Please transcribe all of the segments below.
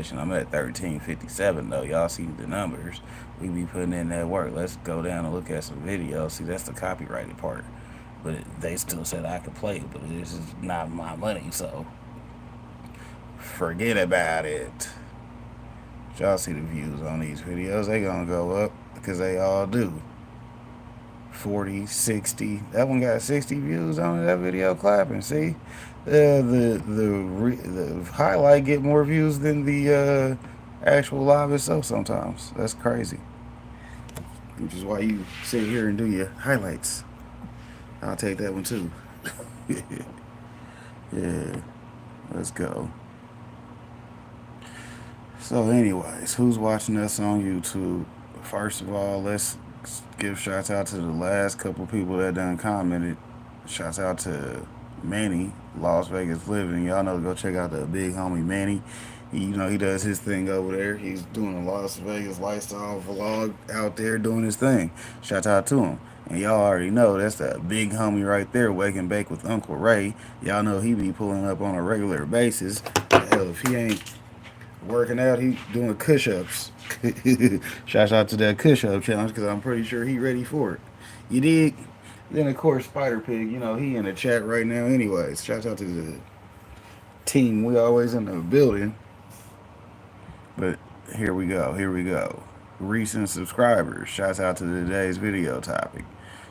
information. I'm at 1357 though. Y'all see the numbers. We be putting in that work. Let's go down and look at some videos. See, that's the copyrighted part. But they still said I could play, but this is not my money, so forget about it. Y'all see the views on these videos, they gonna go up because they all do. 40, 60. That one got 60 views on it. That video clapping. See, the highlight get more views than the actual live itself sometimes. That's crazy. Which is why you sit here and do your highlights. I'll take that one too. Yeah, let's go. So anyways, who's watching us on YouTube? First of all, let's give shouts out to the last couple people that done commented. Shouts out to Manny, Las Vegas Living. Y'all know to go check out the big homie Manny. He does his thing over there. He's doing a Las Vegas lifestyle vlog out there doing his thing. Shout out to him. And y'all already know that's that big homie right there, Wake and Bake with Uncle Ray. Y'all know he be pulling up on a regular basis. Hell, if he ain't working out, he doing push-ups. Shout out to that push-up challenge because I'm pretty sure he ready for it. You dig? Then of course Spider Pig, he in the chat right now. Anyways, shout out to the team. We always in the building. But here we go. Recent subscribers. Shouts out to today's video topic.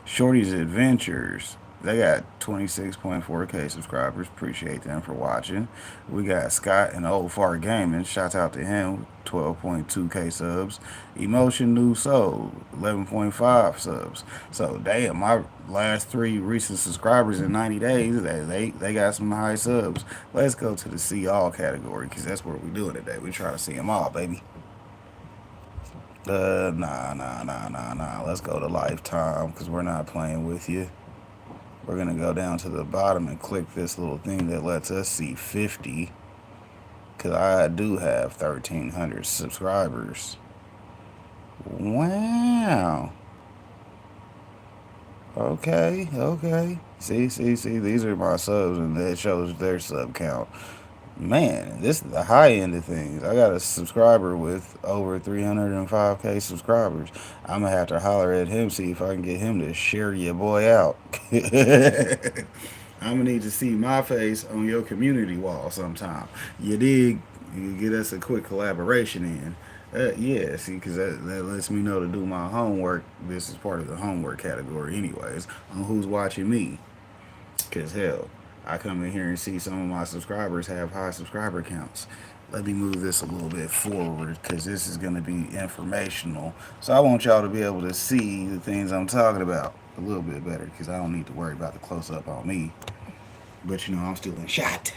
Shorty's Adventures. They got 26.4K subscribers. Appreciate them for watching. We got Scott and Old Fart Gaming. Shouts out to him. 12.2K subs. Emotion New Soul. 11.5 subs. So damn, my last 3 recent subscribers in 90 days, they got some high subs. Let's go to the see all category because that's what we're doing today. We try to see them all, baby. Nah. Let's go to lifetime because we're not playing with you. We're going to go down to the bottom and click this little thing that lets us see 50. Because I do have 1,300 subscribers. Wow. Okay. See. These are my subs and that shows their sub count. Man, this is the high end of things. I got a subscriber with over 305K subscribers. I'm going to have to holler at him, see if I can get him to share your boy out. I'm going to need to see my face on your community wall sometime. You dig? You get us a quick collaboration in. Yeah, see, because that lets me know to do my homework. This is part of the homework category anyways, on who's watching me. Because hell, I come in here and see some of my subscribers have high subscriber counts. Let me move this a little bit forward because this is going to be informational. So I want y'all to be able to see the things I'm talking about a little bit better because I don't need to worry about the close-up on me. But I'm still in shot.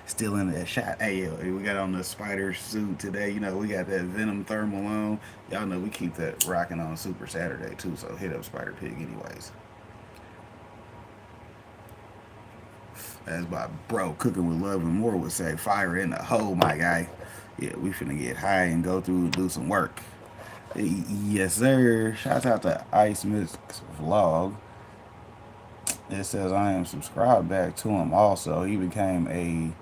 Still in that shot. Hey, we got on the spider suit today. We got that Venom thermal on. Y'all know we keep that rocking on Super Saturday too. So hit up Spider Pig anyways. As my bro Cooking with Love and More would say, fire in the hole, my guy. Yeah, we finna get high and go through and do some work. Yes, sir. Shout out to Ice Mix Vlog. It says I am subscribed back to him also. He became a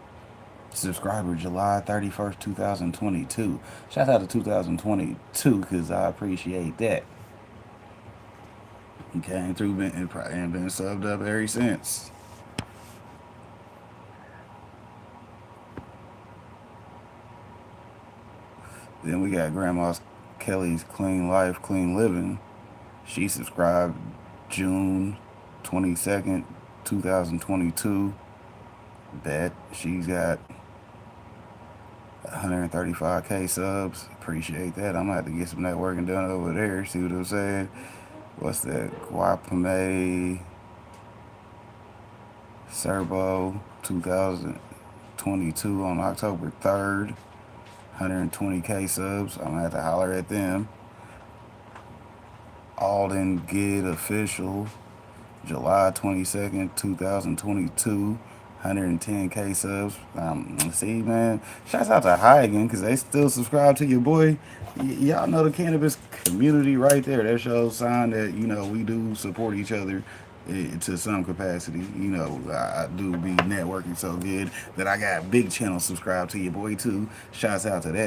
subscriber July 31st, 2022. Shout out to 2022 because I appreciate that. He came through and been subbed up ever since. Then we got Grandma Kelly's Clean Life, Clean Living. She subscribed June 22nd, 2022. Bet she's got 135K subs. Appreciate that. I'm gonna have to get some networking done over there. See what I'm saying? What's that? Guapame Serbo 2022 on October 3rd. 120K subs. I'm gonna have to holler at them. Alden Good Official, July 22nd, 2022. 110K subs. See, man, shouts out to Huygen because they still subscribe to your boy. Y'all know the cannabis community right there. That shows sign that we do support each other to some capacity. I do be networking so good that I got big channel subscribed to your boy too. Shouts out to that.